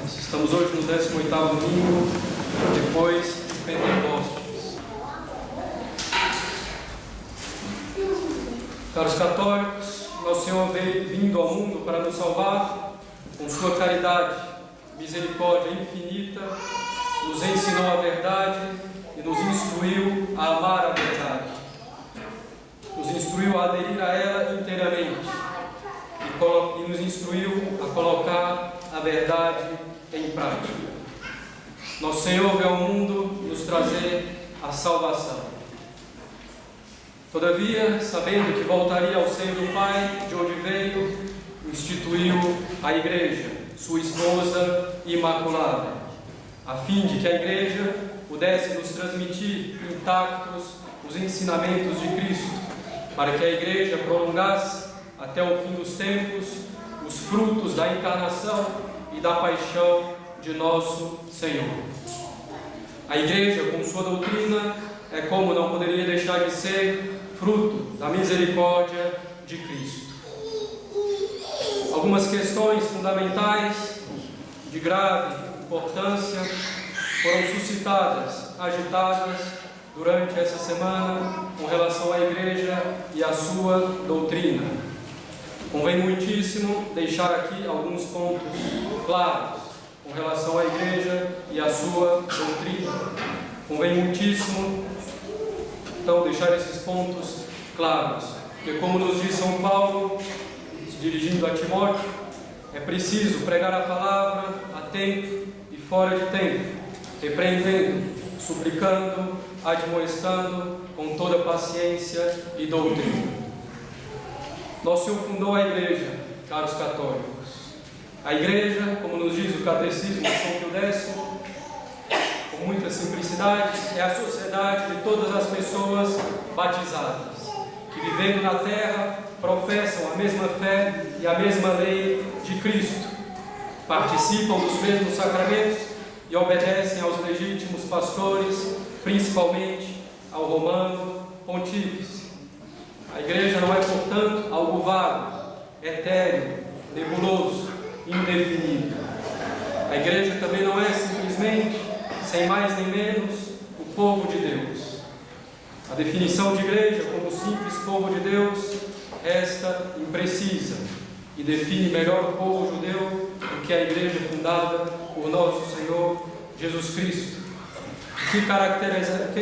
Nós estamos hoje no 18º domingo, depois de Pentecostes. Caros católicos, nosso Senhor veio vindo ao mundo para nos salvar com sua caridade, misericórdia infinita, nos ensinou a verdade e nos instruiu a amar a verdade. Nos instruiu a aderir a ela inteiramente e nos instruiu a colocar a verdade em prática. Nosso Senhor veio ao mundo nos trazer a salvação. Todavia, sabendo que voltaria ao seio do Pai, de onde veio, instituiu a Igreja, sua esposa imaculada, a fim de que a Igreja pudesse nos transmitir intactos os ensinamentos de Cristo, para que a Igreja prolongasse até o fim dos tempos os frutos da encarnação e da paixão de nosso Senhor. A Igreja, com sua doutrina, é como não poderia deixar de ser fruto da misericórdia de Cristo. Algumas questões fundamentais de grave importância foram suscitadas, agitadas durante essa semana com relação à Igreja e à sua doutrina. Convém muitíssimo deixar aqui alguns pontos claros com relação à Igreja e à sua doutrina. Convém muitíssimo, então, deixar esses pontos claros, porque, como nos diz São Paulo, se dirigindo a Timóteo, é preciso pregar a palavra a tempo e fora de tempo, repreendendo, suplicando, admoestando com toda paciência e doutrina. Nosso Senhor fundou a Igreja, caros católicos. A Igreja, como nos diz o Catecismo de São Pio X, com muita simplicidade, é a sociedade de todas as pessoas batizadas, que vivendo na terra professam a mesma fé e a mesma lei de Cristo, participam dos mesmos sacramentos e obedecem aos legítimos pastores, principalmente ao Romano Pontífice. A Igreja não é, portanto, algo vago, etéreo, nebuloso, indefinido. A Igreja também não é simplesmente, sem mais nem menos, o povo de Deus. A definição de Igreja como simples povo de Deus resta imprecisa e define melhor o povo judeu do que a Igreja fundada por nosso Senhor Jesus Cristo. O que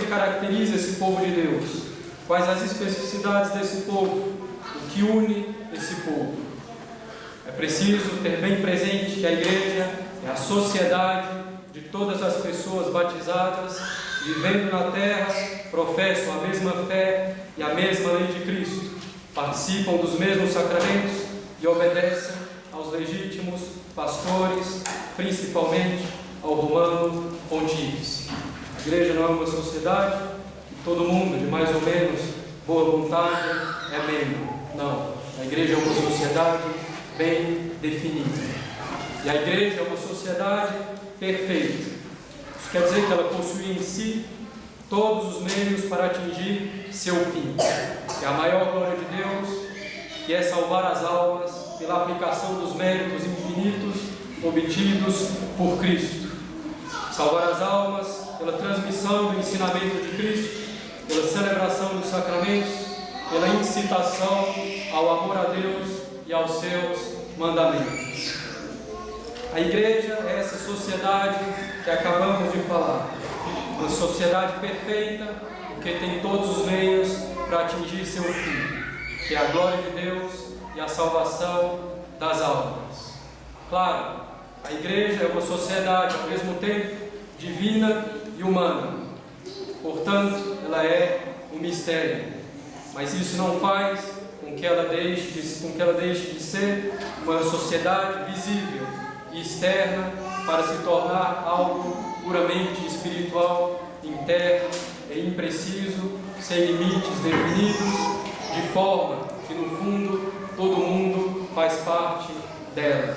caracteriza esse povo de Deus? Quais as especificidades desse povo? O que une esse povo? É preciso ter bem presente que a Igreja é a sociedade de todas as pessoas batizadas, vivendo na terra, professam a mesma fé e a mesma lei de Cristo, participam dos mesmos sacramentos e obedecem aos legítimos pastores, principalmente ao Romano Pontífice. A Igreja não é uma sociedade que todo mundo, de mais ou menos boa vontade, é membro. Não. A Igreja é uma sociedade bem definida. E a Igreja é uma sociedade perfeita. Isso quer dizer que ela possui em si todos os meios para atingir seu fim, que é a maior glória de Deus, que é salvar as almas pela aplicação dos méritos infinitos obtidos por Cristo. Salvar as almas pela transmissão do ensinamento de Cristo, pela celebração dos sacramentos, pela incitação ao amor a Deus e aos seus mandamentos. A Igreja é essa sociedade que acabamos de falar, uma sociedade perfeita, que tem todos os meios para atingir seu fim, que é a glória de Deus e a salvação das almas. Claro, a Igreja é uma sociedade ao mesmo tempo divina e humana, portanto, ela é um mistério, mas isso não faz com que ela deixe de ser uma sociedade visível e externa para se tornar algo puramente espiritual, interno e impreciso, sem limites definidos, de forma que no fundo todo mundo faz parte dela.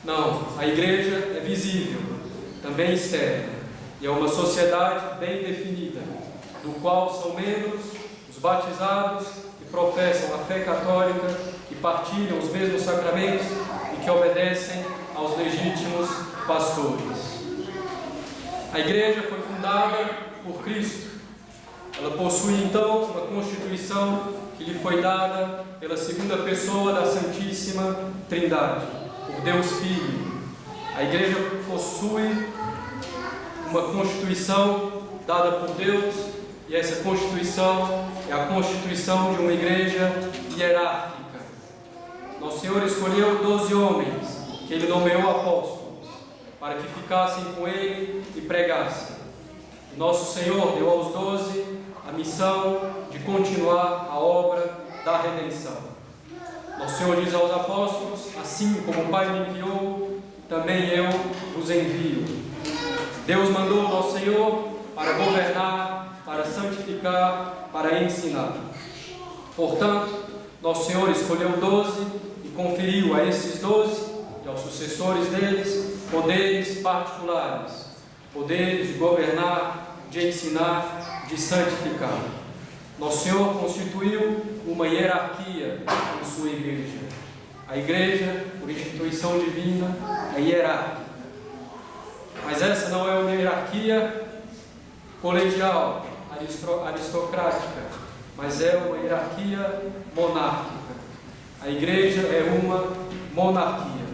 Não, a Igreja é visível, também externa, e é uma sociedade bem definida, do qual são membros os batizados que professam a fé católica, que partilham os mesmos sacramentos e que obedecem aos legítimos pastores. A Igreja foi fundada por Cristo. Ela possui então uma Constituição que lhe foi dada pela segunda pessoa da Santíssima Trindade, por Deus Filho. A Igreja possui uma Constituição dada por Deus, e essa Constituição é a Constituição de uma Igreja hierárquica. Nosso Senhor escolheu 12 homens, que Ele nomeou apóstolos, para que ficassem com Ele e pregassem. Nosso Senhor deu aos 12 a missão de continuar a obra da redenção. Nosso Senhor diz aos apóstolos: assim como o Pai me enviou, também eu vos envio. Deus mandou o nosso Senhor para governar, para santificar, para ensinar. Portanto, nosso Senhor escolheu 12 e conferiu a esses 12 e aos sucessores deles poderes particulares, poderes de governar, de ensinar, de santificar. Nosso Senhor constituiu uma hierarquia em sua Igreja. A Igreja, por instituição divina, é hierárquica. Mas essa não é uma hierarquia colegial, aristocrática, mas é uma hierarquia monárquica. A Igreja é uma monarquia,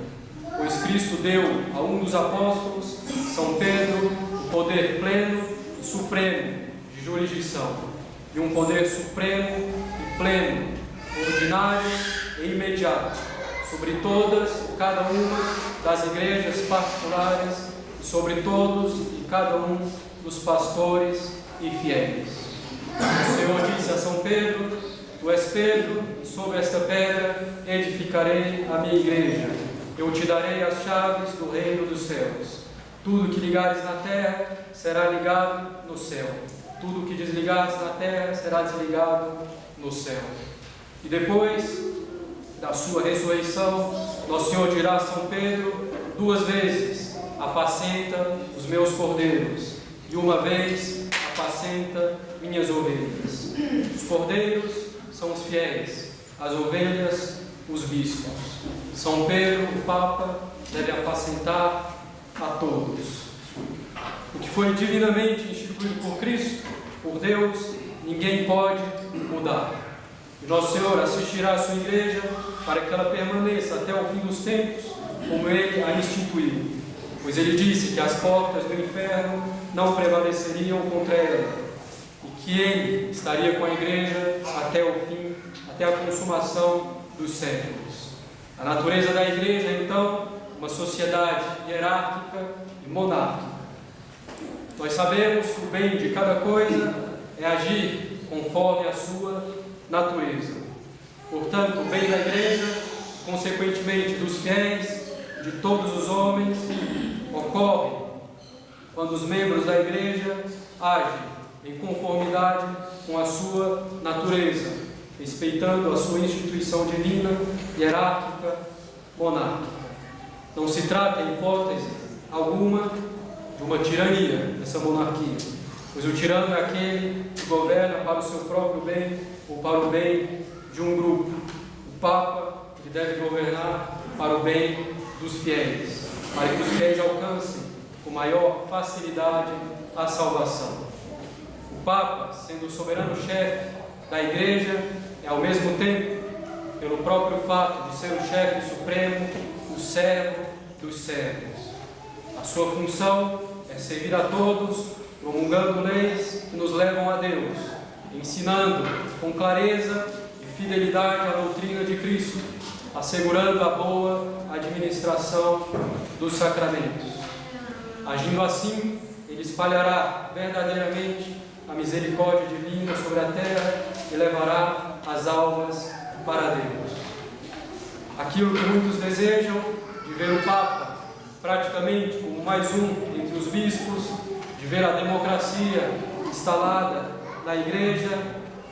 pois Cristo deu a um dos apóstolos, São Pedro, o poder pleno e supremo de jurisdição, e um poder supremo e pleno, ordinário e imediato, sobre todas e cada uma das igrejas particulares, e sobre todos e cada um dos pastores e fiéis. O Senhor disse a São Pedro: tu és Pedro, e sobre esta pedra edificarei a minha igreja. Eu te darei as chaves do reino dos céus. Tudo que ligares na terra será ligado no céu. Tudo que desligares na terra será desligado no céu. E depois da sua ressurreição, nosso Senhor dirá a São Pedro 2 vezes: apacenta os meus cordeiros, e 1 vez apacenta minhas ovelhas. Os cordeiros são os fiéis, as ovelhas, os bispos. São Pedro, o Papa, deve apacentar a todos. O que foi divinamente instituído por Cristo, por Deus, ninguém pode mudar. E nosso Senhor assistirá a sua igreja para que ela permaneça até o fim dos tempos, como Ele a instituiu. Pois Ele disse que as portas do inferno não prevaleceriam contra ela, e que Ele estaria com a igreja até o fim, até a consumação dos séculos. A natureza da igreja, então, uma sociedade hierárquica e monárquica. Nós sabemos que o bem de cada coisa é agir conforme a sua natureza. Portanto, o bem da igreja, consequentemente dos fiéis, de todos os homens, ocorre quando os membros da igreja agem em conformidade com a sua natureza, respeitando a sua instituição divina, hierárquica, monárquica. Não se trata, em hipótese alguma, de uma tirania dessa monarquia, pois o tirano é aquele que governa para o seu próprio bem ou para o bem de um grupo. O Papa, que deve governar para o bem dos fiéis, para que os fiéis alcancem com maior facilidade a salvação. O Papa, sendo o soberano chefe da Igreja, é ao mesmo tempo, pelo próprio fato de ser o chefe supremo, o servo dos servos. A sua função é servir a todos, promulgando leis que nos levam a Deus, ensinando com clareza e fidelidade a doutrina de Cristo, assegurando a boa administração dos sacramentos. Agindo assim, Ele espalhará verdadeiramente a misericórdia divina sobre a terra e levará as almas para Deus. Aquilo que muitos desejam, de ver o Papa praticamente como mais um entre os bispos, de ver a democracia instalada na Igreja,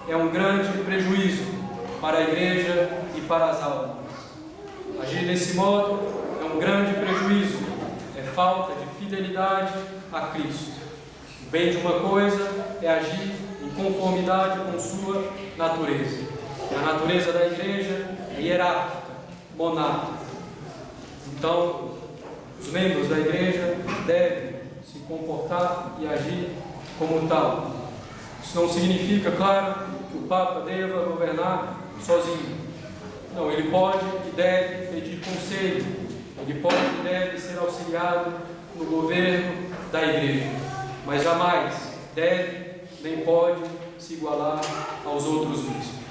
é um grande prejuízo para a Igreja e para as almas. Agir desse modo é um grande prejuízo, é falta de fidelidade a Cristo. O bem de uma coisa é agir em conformidade com sua natureza. E a natureza da Igreja é hierárquica, monárquica. Então, Os membros da igreja devem se comportar e agir como tal. Isso não significa, claro, que o Papa deva governar sozinho. Não, ele pode e deve pedir conselho, ele pode e deve ser auxiliado no governo da igreja, mas jamais deve nem pode se igualar aos outros bispos.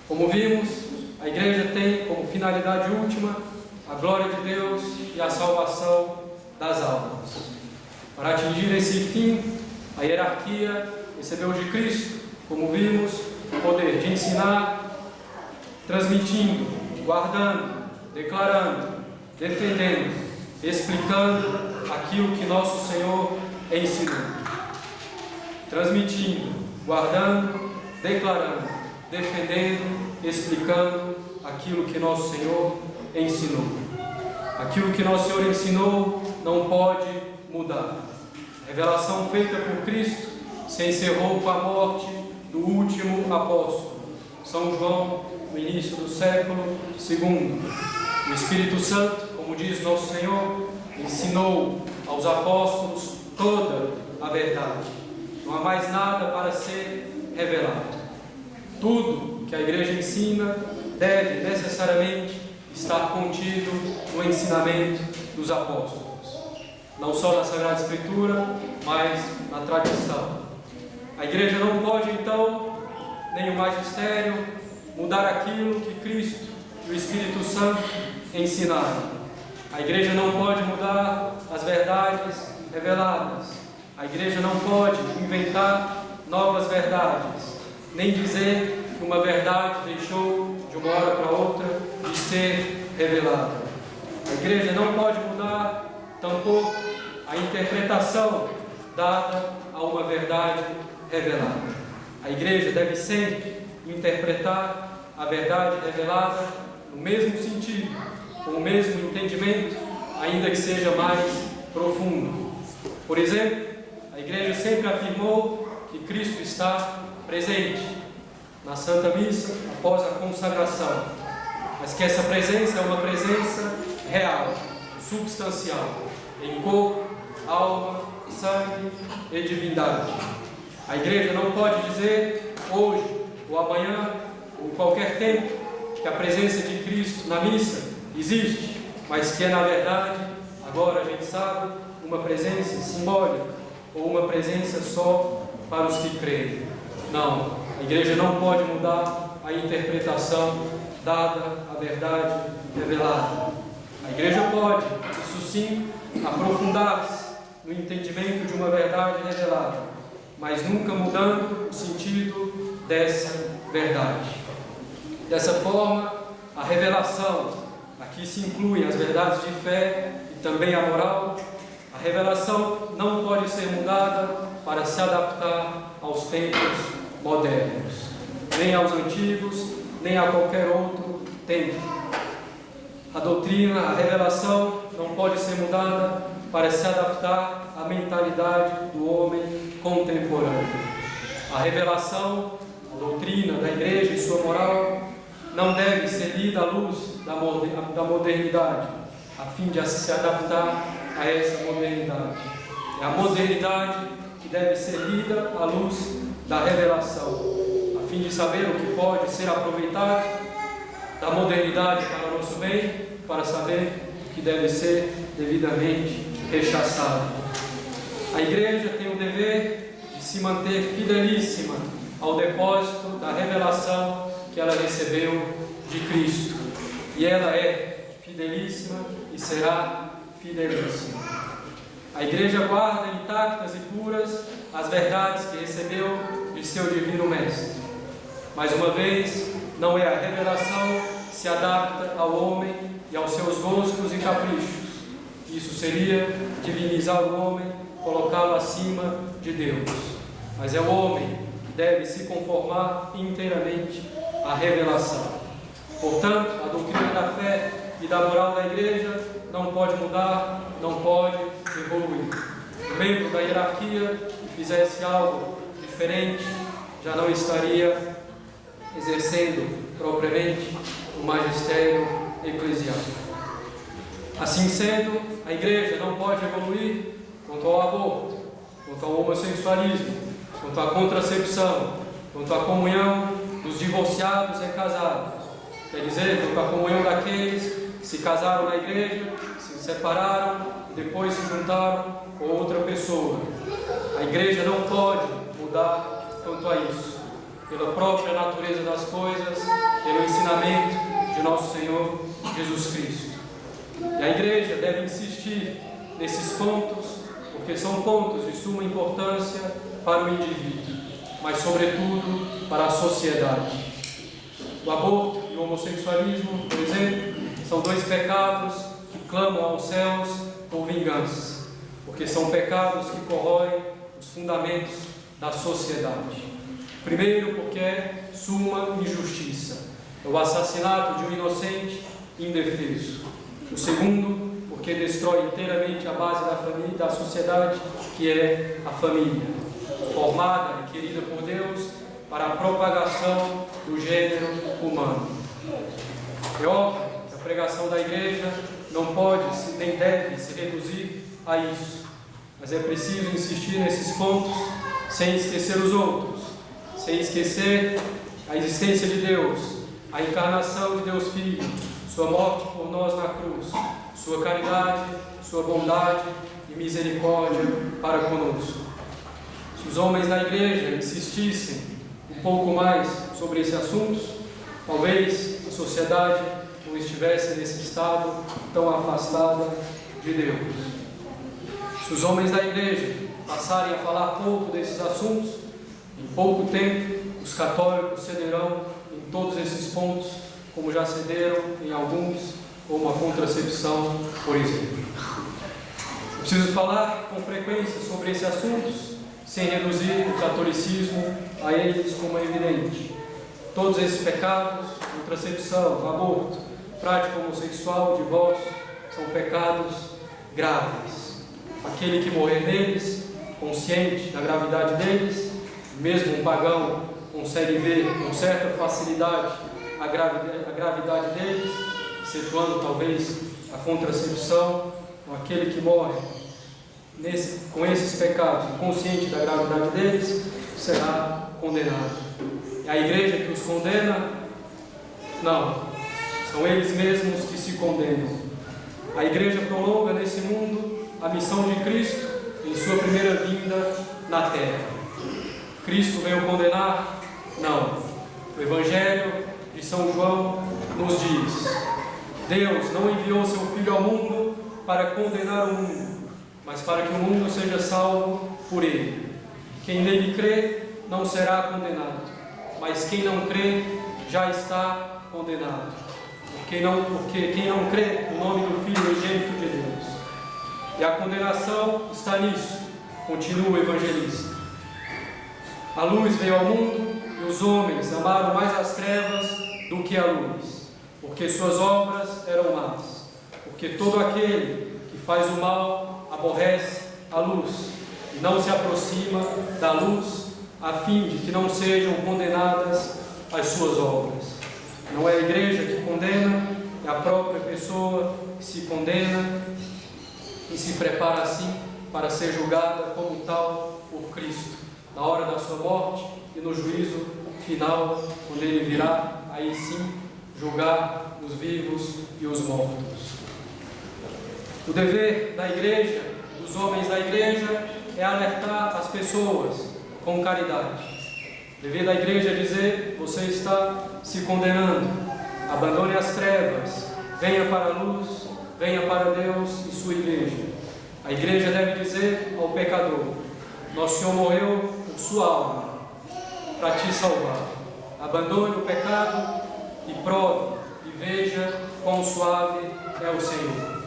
Como vimos, a igreja tem como finalidade última a glória de Deus e a salvação das almas. Para atingir esse fim, a hierarquia recebeu de Cristo, como vimos, o poder de ensinar, transmitindo, guardando, declarando, defendendo, explicando aquilo que nosso Senhor ensinou. Transmitindo, guardando, declarando, defendendo, explicando aquilo que nosso Senhor ensinou. Aquilo que nosso Senhor ensinou não pode mudar. A revelação feita por Cristo se encerrou com a morte do último apóstolo, São João, no início do século II. O Espírito Santo, como diz nosso Senhor, ensinou aos apóstolos toda a verdade. Não há mais nada para ser revelado. Tudo que a igreja ensina deve necessariamente estar contido no ensinamento dos apóstolos. Não só na Sagrada Escritura, mas na tradição. A igreja não pode, então, nem o magistério, mudar aquilo que Cristo e o Espírito Santo ensinaram. A igreja não pode mudar as verdades reveladas. A igreja não pode inventar novas verdades, nem dizer que uma verdade deixou de uma hora para outra de ser revelada. A igreja não pode mudar, tampouco, a interpretação dada a uma verdade revelada. A igreja deve sempre interpretar a verdade revelada no mesmo sentido, com o mesmo entendimento, ainda que seja mais profundo. Por exemplo, a igreja sempre afirmou que Cristo está presente na Santa Missa após a consagração, mas que essa presença é uma presença real, substancial, em corpo, alma, sangue e divindade. A igreja não pode dizer hoje ou amanhã ou em qualquer tempo que a presença de Cristo na missa existe, mas que é na verdade, agora a gente sabe, uma presença simbólica ou uma presença só para os que creem. Não, a igreja não pode mudar a interpretação dada à verdade revelada. A igreja pode, isso sim, aprofundar-se no entendimento de uma verdade revelada, mas nunca mudando o sentido dessa verdade. Dessa forma, a revelação, aqui se incluem as verdades de fé e também a moral, a revelação não pode ser mudada para se adaptar aos tempos modernos, nem aos antigos, nem a qualquer outro tempo. A doutrina, a revelação não pode ser mudada para se adaptar à mentalidade do homem contemporâneo. A revelação, a doutrina da igreja e sua moral não deve ser lida à luz da modernidade, a fim de se adaptar a essa modernidade. É a modernidade que deve ser lida à luz da revelação, a fim de saber o que pode ser aproveitado da modernidade para o nosso bem, para saber o que deve ser devidamente rechaçado. A igreja tem o dever de se manter fidelíssima ao depósito da revelação que ela recebeu de Cristo. E ela é fidelíssima e será fidelíssima. A igreja guarda intactas e puras as verdades que recebeu de seu divino Mestre. Mais uma vez, não é a revelação que se adapta ao homem e aos seus gostos e caprichos. Isso seria divinizar o homem, colocá-lo acima de Deus. Mas é o homem que deve se conformar inteiramente à revelação. Portanto, a doutrina da fé e da moral da igreja não pode mudar, não pode evoluir. O membro da hierarquia que fizesse algo diferente já não estaria exercendo propriamente o magistério eclesiástico. Assim sendo, a igreja não pode evoluir quanto ao aborto, quanto ao homossexualismo, quanto à contracepção, quanto à comunhão dos divorciados e casados. Quer dizer, quanto à comunhão daqueles que se casaram na igreja, se separaram e depois se juntaram com outra pessoa. A igreja não pode mudar quanto a isso, pela própria natureza das coisas, pelo ensinamento de nosso Senhor Jesus Cristo. E a igreja deve insistir nesses pontos, porque são pontos de suma importância para o indivíduo, mas sobretudo para a sociedade. O aborto e o homossexualismo, por exemplo, são dois pecados que clamam aos céus por vingança, porque são pecados que corroem os fundamentos da sociedade. Primeiro, porque é suma injustiça, é o assassinato de um inocente indefeso. O segundo, porque destrói inteiramente a base da família, da sociedade, que é a família, formada e querida por Deus para a propagação do gênero humano. É óbvio que a pregação da igreja não pode nem deve se reduzir a isso, mas é preciso insistir nesses pontos sem esquecer os outros, sem esquecer a existência de Deus, a encarnação de Deus Filho, sua morte por nós na cruz, sua caridade, sua bondade e misericórdia para conosco. Se os homens da igreja insistissem um pouco mais sobre esse assunto, talvez a sociedade não estivesse nesse estado tão afastada de Deus. Se os homens da igreja passarem a falar pouco desses assuntos, em pouco tempo os católicos cederão em todos esses pontos, como já cederam em alguns, como a contracepção, por exemplo. Eu preciso falar com frequência sobre esses assuntos, sem reduzir o catolicismo a eles como é evidente. Todos esses pecados, contracepção, aborto, prática homossexual, divórcio, são pecados graves. Aquele que morrer neles, consciente da gravidade deles, mesmo um pagão consegue ver com certa facilidade a gravidade deles, excetuando talvez a contracepção. Aquele que morre com esses pecados, consciente da gravidade deles, será condenado. É a igreja que os condena? Não, são eles mesmos que se condenam. A igreja prolonga nesse mundo a missão de Cristo em sua primeira vinda na terra. Cristo veio condenar? Não. O Evangelho de São João nos diz: Deus não enviou seu Filho ao mundo para condenar o mundo, mas para que o mundo seja salvo por ele. Quem nele crê não será condenado, mas quem não crê já está condenado. Porque quem não crê no nome do Filho unigênito de Deus. E a condenação está nisso, continua o evangelista. A luz veio ao mundo e os homens amaram mais as trevas do que a luz, porque suas obras eram más. Porque todo aquele que faz o mal aborrece a luz e não se aproxima da luz, a fim de que não sejam condenadas as suas obras. Não é a igreja que condena, é a própria pessoa que se condena e se prepara assim para ser julgada como tal por Cristo, na hora da sua morte e no juízo final, quando ele virá, aí sim, julgar os vivos e os mortos. O dever da igreja, dos homens da igreja, é alertar as pessoas com caridade. O dever da igreja é dizer: você está se condenando, abandone as trevas, venha para a luz, venha para Deus e sua igreja. A igreja deve dizer ao pecador: nosso Senhor morreu por sua alma, para te salvar. Abandone o pecado e prove e veja quão suave é o Senhor.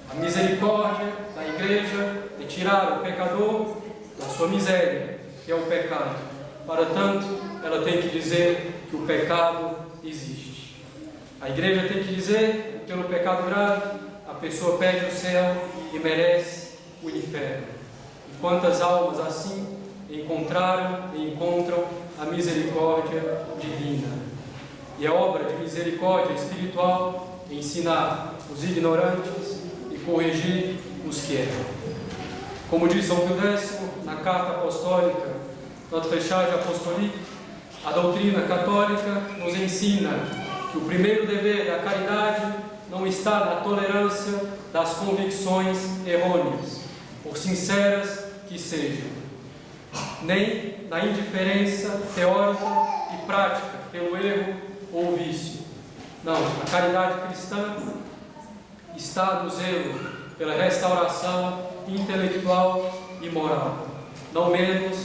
A misericórdia da igreja é tirar o pecador da sua miséria, que é o pecado. Para tanto, ela tem que dizer que o pecado existe. A igreja tem que dizer que pelo pecado grave a pessoa perde o céu e merece o inferno. E quantas almas assim encontraram e encontram a misericórdia divina. E é obra de misericórdia espiritual ensinar os ignorantes corrigir os que erram. Como diz São Pio X na Carta Apostólica, Notre Charge Apostolique, a doutrina católica nos ensina que o primeiro dever da caridade não está na tolerância das convicções errôneas, por sinceras que sejam, nem na indiferença teórica e prática pelo erro ou vício. Não, a caridade cristã está no zelo pela restauração intelectual e moral, não menos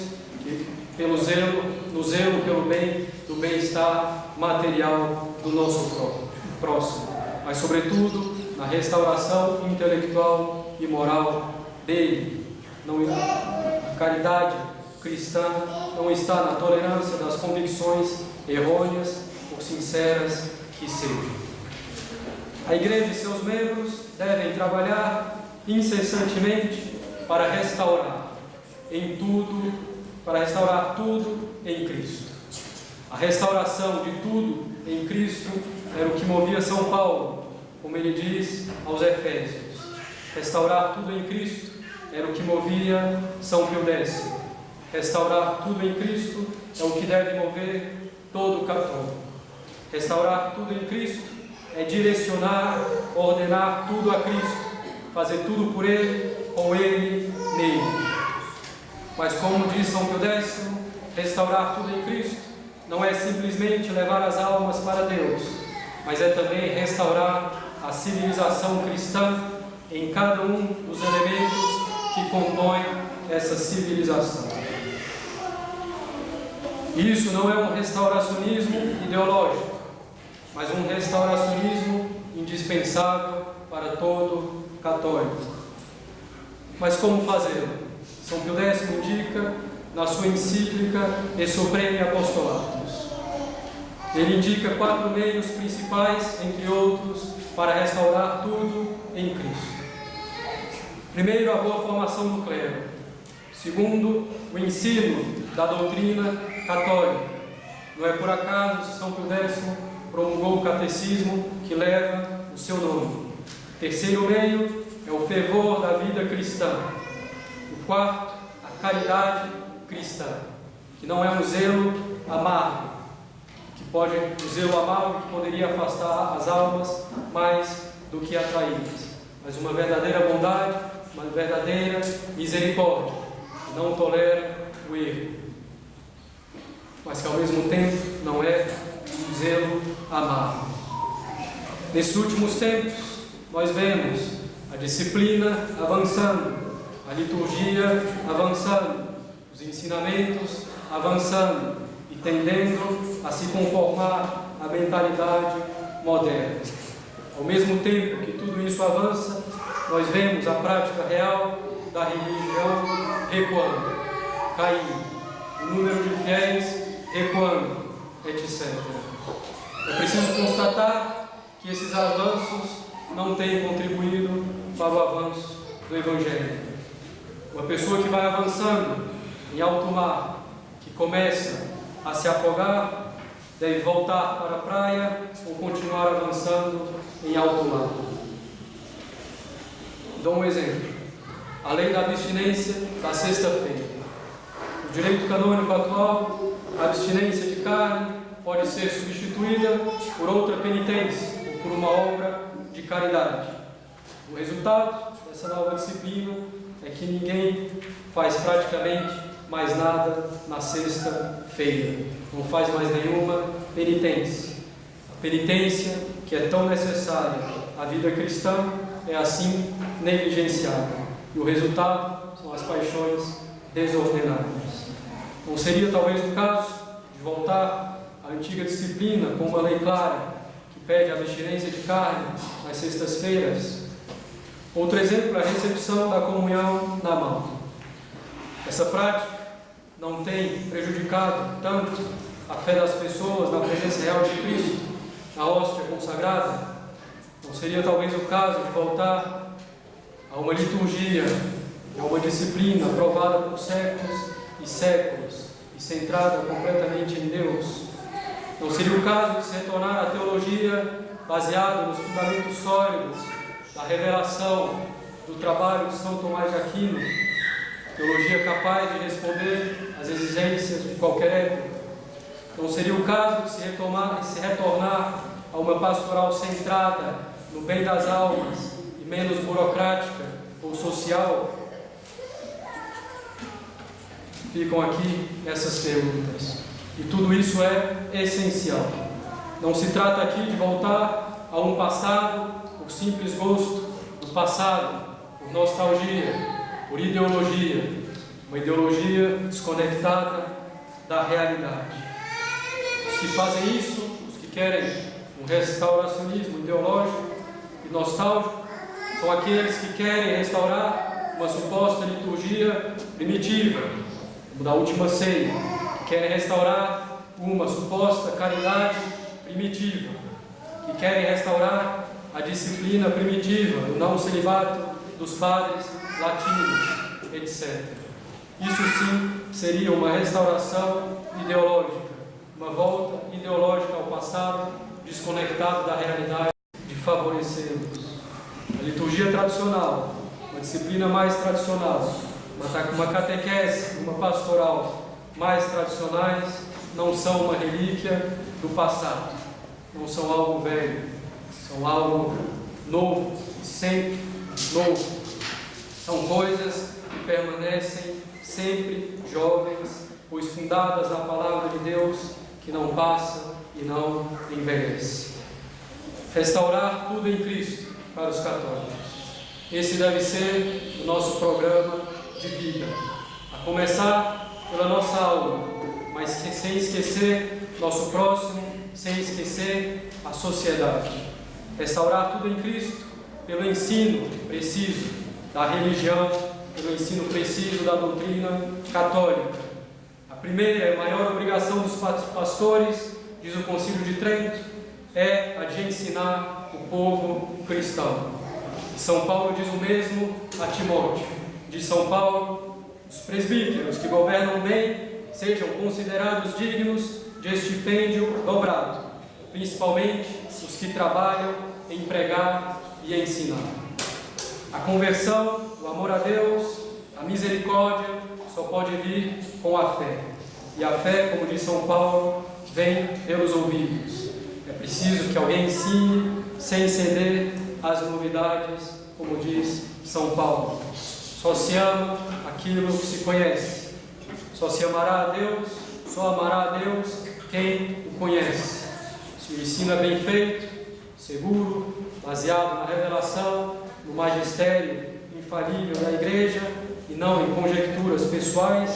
que no zelo pelo bem do bem-estar material do nosso próximo, mas sobretudo na restauração intelectual e moral dele. A caridade cristã não está na tolerância das convicções errôneas, por sinceras que sejam. A Igreja e seus membros devem trabalhar incessantemente para restaurar tudo em Cristo. A restauração de tudo em Cristo era o que movia São Paulo, como ele diz aos Efésios. Restaurar tudo em Cristo era o que movia São Pio X. Restaurar tudo em Cristo é o que deve mover todo católico. Restaurar tudo em Cristo é direcionar, ordenar tudo a Cristo, fazer tudo por Ele, com Ele, nele. Mas como diz São Pio X, restaurar tudo em Cristo não é simplesmente levar as almas para Deus, mas é também restaurar a civilização cristã em cada um dos elementos que compõem essa civilização. Isso não é um restauracionismo ideológico, mas um restauracionismo indispensável para todo católico. Mas como fazê-lo? São Pio X indica na sua encíclica De Supremi Apostolatus. Ele indica 4 meios principais, entre outros, para restaurar tudo em Cristo. Primeiro, a boa formação do clero. Segundo, o ensino da doutrina católica. Não é por acaso que São Pio X promulgou o catecismo que leva o seu nome. Terceiro meio é o fervor da vida cristã. O quarto, a caridade cristã, que não é um zelo amargo, um zelo amargo que poderia afastar as almas mais do que atraí-las, mas uma verdadeira bondade, uma verdadeira misericórdia, que não tolera o erro, mas que ao mesmo tempo não é um zelo amargo. Nesses últimos tempos, nós vemos a disciplina avançando, a liturgia avançando, os ensinamentos avançando e tendendo a se conformar à mentalidade moderna. Ao mesmo tempo que tudo isso avança, nós vemos a prática real da religião recuando, caindo, o número de fiéis recuando, etc. É preciso constatar que esses avanços não têm contribuído para o avanço do Evangelho. Uma pessoa que vai avançando em alto mar, que começa a se afogar, deve voltar para a praia ou continuar avançando em alto mar. Dou um exemplo. A lei da abstinência da sexta-feira. No direito canônico atual, a abstinência de carne pode ser substituída por outra penitência ou por uma obra de caridade. O resultado dessa nova disciplina é que ninguém faz praticamente mais nada na sexta-feira. Não faz mais nenhuma penitência. A penitência, que é tão necessária à vida cristã, é assim negligenciada. E o resultado são as paixões desordenadas. Não seria talvez o caso de voltar à antiga disciplina com uma lei clara que pede a abstinência de carne nas sextas-feiras? Outro exemplo é a recepção da comunhão na mão. Essa prática não tem prejudicado tanto a fé das pessoas na presença real de Cristo, na hóstia consagrada? Não seria talvez o caso de voltar a uma liturgia, a uma disciplina aprovada por séculos e séculos e centrada completamente em Deus? Não seria o caso de se retornar à teologia baseada nos fundamentos sólidos da revelação do trabalho de São Tomás de Aquino, teologia capaz de responder às exigências de qualquer época. Não seria o caso de se retornar a uma pastoral centrada no bem das almas e menos burocrática ou social? Ficam aqui essas perguntas. E tudo isso é essencial. Não se trata aqui de voltar a um passado por simples gosto do passado, por nostalgia, por ideologia, uma ideologia desconectada da realidade. Os que fazem isso, os que querem um restauracionismo ideológico e nostálgico, são aqueles que querem restaurar uma suposta liturgia primitiva, como da última ceia, que querem restaurar uma suposta caridade primitiva, que querem restaurar a disciplina primitiva, o não celibato dos padres latinos, etc. Isso sim seria uma restauração ideológica, uma volta ideológica ao passado, desconectado da realidade, de favorecê-los. A liturgia tradicional, uma disciplina mais tradicional, uma catequese, uma pastoral mais tradicionais, não são uma relíquia do passado, não são algo velho, são algo novo, sempre novo. São coisas que permanecem sempre jovens, pois fundadas na palavra de Deus, que não passa e não envelhece. Restaurar tudo em Cristo para os católicos. Esse deve ser o nosso programa de vida, a começar pela nossa alma, mas sem esquecer nosso próximo, sem esquecer a sociedade. Restaurar tudo em Cristo pelo ensino preciso da religião, pelo ensino preciso da doutrina católica. A primeira e maior obrigação dos pastores, diz o Concílio de Trento, é a de ensinar o povo cristão. São Paulo diz o mesmo a Timóteo. De São Paulo, os presbíteros que governam bem sejam considerados dignos de estipêndio dobrado, principalmente os que trabalham em pregar e ensinar. A conversão, o amor a Deus, a misericórdia só pode vir com a fé. E a fé, como diz São Paulo, vem pelos ouvidos. É preciso que alguém ensine sem ceder às novidades, como diz São Paulo. Só se ama aquilo que se conhece. Só se amará a Deus, só amará a Deus quem o conhece. Se o ensino é bem feito, seguro, baseado na revelação, no magistério infalível da Igreja e não em conjecturas pessoais,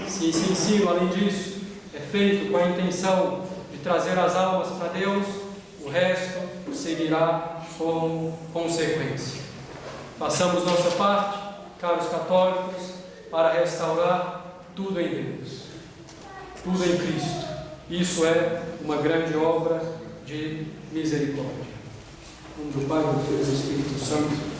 se esse ensino, além disso, é feito com a intenção de trazer as almas para Deus, o resto seguirá como consequência. Façamos nossa parte, caros católicos, para restaurar tudo em Deus, tudo em Cristo. Isso é uma grande obra de misericórdia. Em nome do Pai, do Filho e do Espírito Santo.